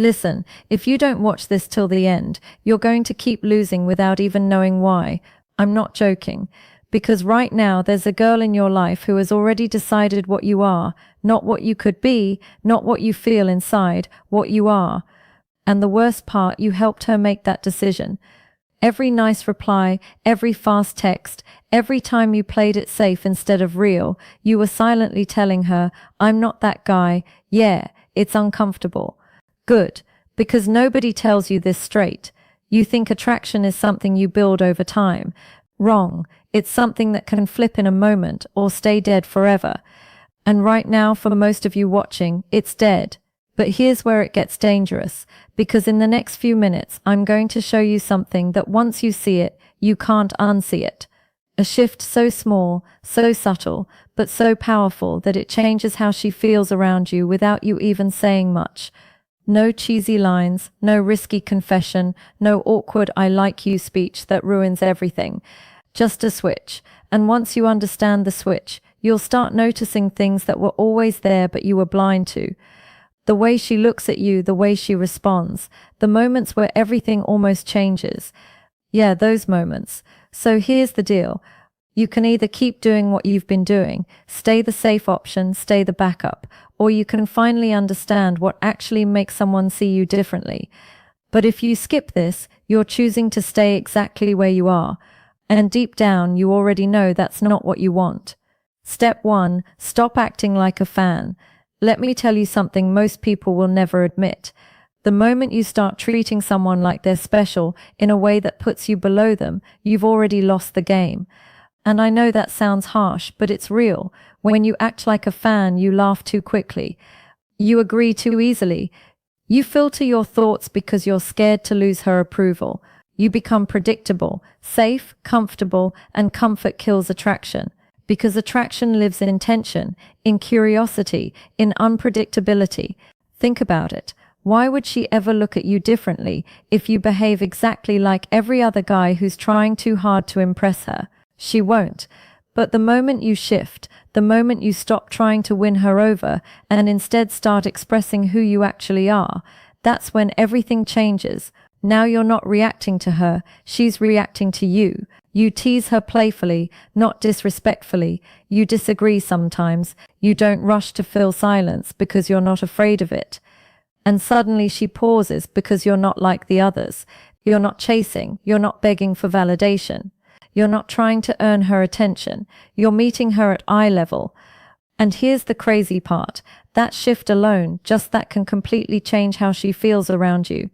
Listen, if you don't watch this till the end, you're going to keep losing without even knowing why. I'm not joking. Because right now there's a girl in your life who has already decided what you are, not what you could be, not what you feel inside, what you are. And the worst part, you helped her make that decision. Every nice reply, every fast text, every time you played it safe instead of real, you were silently telling her, I'm not that guy. Yeah, it's uncomfortable. Good, because nobody tells you this straight. You think attraction is something you build over time. Wrong. It's something that can flip in a moment or stay dead forever. And right now, for most of you watching, it's dead. But here's where it gets dangerous, because in the next few minutes, I'm going to show you something that once you see it, you can't unsee it. A shift so small, so subtle, but so powerful that it changes how she feels around you without you even saying much. No cheesy lines, no risky confession, no awkward I like you speech that ruins everything. Just a switch. And once you understand the switch, you'll start noticing things that were always there but you were blind to. The way she looks at you, the way she responds, the moments where everything almost changes. Yeah, those moments. So here's the deal. You can either keep doing what you've been doing, stay the safe option, stay the backup, or you can finally understand what actually makes someone see you differently. But if you skip this, you're choosing to stay exactly where you are. And deep down, you already know that's not what you want. Step 1, stop acting like a fan. Let me tell you something most people will never admit. The moment you start treating someone like they're special in a way that puts you below them, you've already lost the game. And I know that sounds harsh, but it's real. When you act like a fan, you laugh too quickly. You agree too easily. You filter your thoughts because you're scared to lose her approval. You become predictable, safe, comfortable, and comfort kills attraction. Because attraction lives in tension, in curiosity, in unpredictability. Think about it. Why would she ever look at you differently if you behave exactly like every other guy who's trying too hard to impress her? She won't. But the moment you shift, the moment you stop trying to win her over and instead start expressing who you actually are, that's when everything changes. Now you're not reacting to her, she's reacting to you. You tease her playfully, not disrespectfully. You disagree sometimes. You don't rush to fill silence because you're not afraid of it. And suddenly she pauses because you're not like the others. You're not chasing. You're not begging for validation. You're not trying to earn her attention. You're meeting her at eye level. And here's the crazy part. That shift alone, just that can completely change how she feels around you.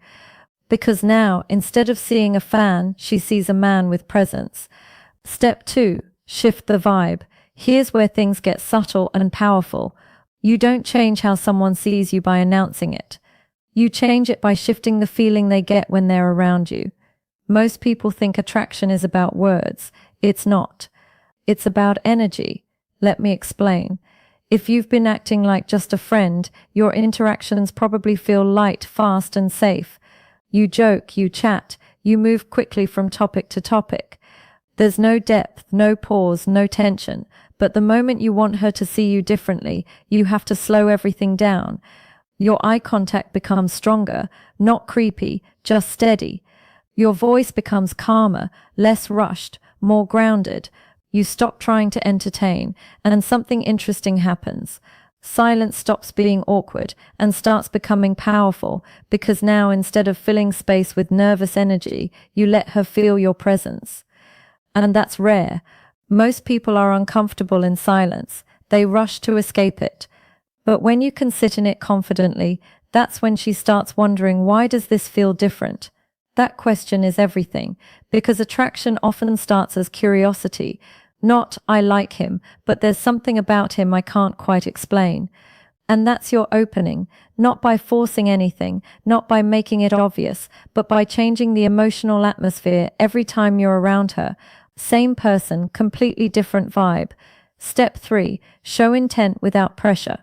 Because now, instead of seeing a fan, she sees a man with presence. Step 2, shift the vibe. Here's where things get subtle and powerful. You don't change how someone sees you by announcing it. You change it by shifting the feeling they get when they're around you. Most people think attraction is about words. It's not. It's about energy. Let me explain. If you've been acting like just a friend, your interactions probably feel light, fast, and safe. You joke, you chat, you move quickly from topic to topic. There's no depth, no pause, no tension. But the moment you want her to see you differently, you have to slow everything down. Your eye contact becomes stronger, not creepy, just steady. Your voice becomes calmer, less rushed, more grounded. You stop trying to entertain, and something interesting happens. Silence stops being awkward and starts becoming powerful, because now instead of filling space with nervous energy, you let her feel your presence. And that's rare. Most people are uncomfortable in silence. They rush to escape it. But when you can sit in it confidently, that's when she starts wondering, why does this feel different? That question is everything, because attraction often starts as curiosity. Not, I like him, but there's something about him I can't quite explain. And that's your opening, not by forcing anything, not by making it obvious, but by changing the emotional atmosphere every time you're around her. Same person, completely different vibe. Step 3, show intent without pressure.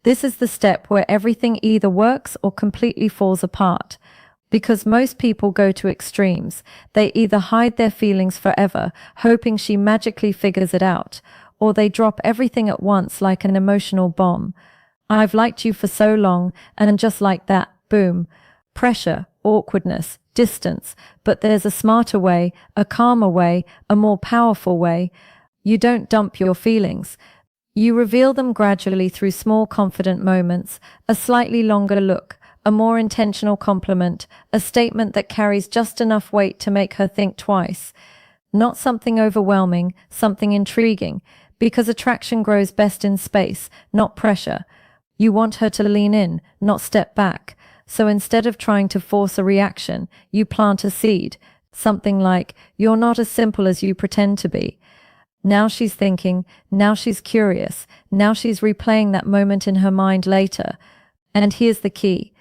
This is the step where everything either works or completely falls apart. Because most people go to extremes. They either hide their feelings forever, hoping she magically figures it out, or they drop everything at once like an emotional bomb. I've liked you for so long, and just like that, boom, pressure, awkwardness, distance, but there's a smarter way, a calmer way, a more powerful way. You don't dump your feelings. You reveal them gradually through small confident moments, a slightly longer look, a more intentional compliment, a statement that carries just enough weight to make her think twice. Not something overwhelming, something intriguing, because attraction grows best in space, not pressure. You want her to lean in, not step back. So instead of trying to force a reaction, you plant a seed, something like, "You're not as simple as you pretend to be." Now she's thinking, now she's curious, now she's replaying that moment in her mind later. And here's the key.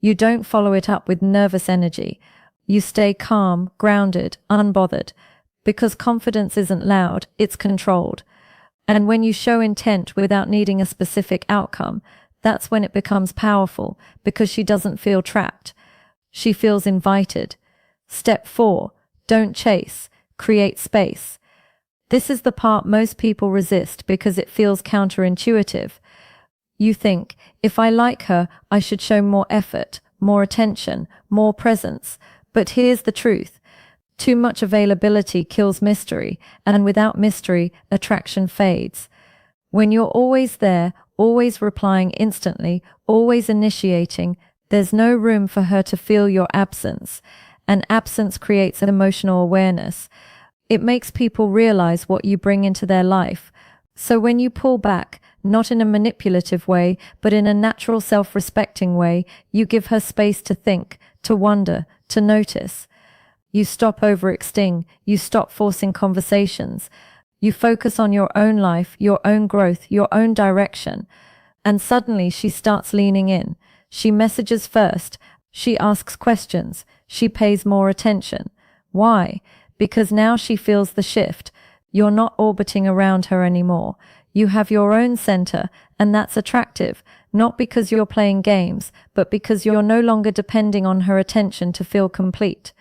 You don't follow it up with nervous energy. You stay calm, grounded, unbothered, because confidence isn't loud, it's controlled. And when you show intent without needing a specific outcome, that's when it becomes powerful, because she doesn't feel trapped. She feels invited. Step 4, don't chase, create space. This is the part most people resist because it feels counterintuitive. You think, if I like her, I should show more effort, more attention, more presence. But here's the truth. Too much availability kills mystery, and without mystery, attraction fades. When you're always there, always replying instantly, always initiating, there's no room for her to feel your absence. And absence creates an emotional awareness. It makes people realize what you bring into their life. So when you pull back, not in a manipulative way, but in a natural, self-respecting way, you give her space to think, to wonder, to notice. You stop overextending, you stop forcing conversations. You focus on your own life, your own growth, your own direction. And suddenly she starts leaning in. She messages first. She asks questions. She pays more attention. Why? Because now she feels the shift. You're not orbiting around her anymore. You have your own center, and that's attractive, not because you're playing games, but because you're no longer depending on her attention to feel complete.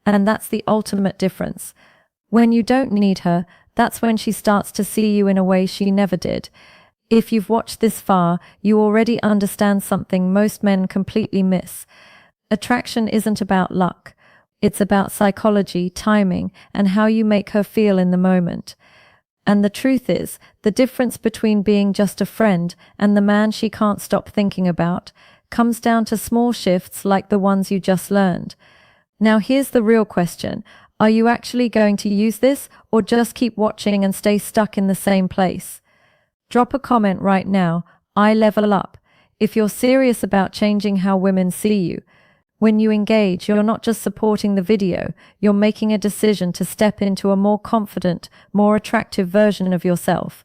And that's the ultimate difference. When you don't need her, that's when she starts to see you in a way she never did. If you've watched this far, you already understand something most men completely miss. Attraction isn't about luck. It's about psychology, timing, and how you make her feel in the moment. And the truth is, the difference between being just a friend and the man she can't stop thinking about comes down to small shifts like the ones you just learned. Now here's the real question. Are you actually going to use this, or just keep watching and stay stuck in the same place? Drop a comment right now. I level up. If you're serious about changing how women see you, when you engage, you're not just supporting the video, you're making a decision to step into a more confident, more attractive version of yourself.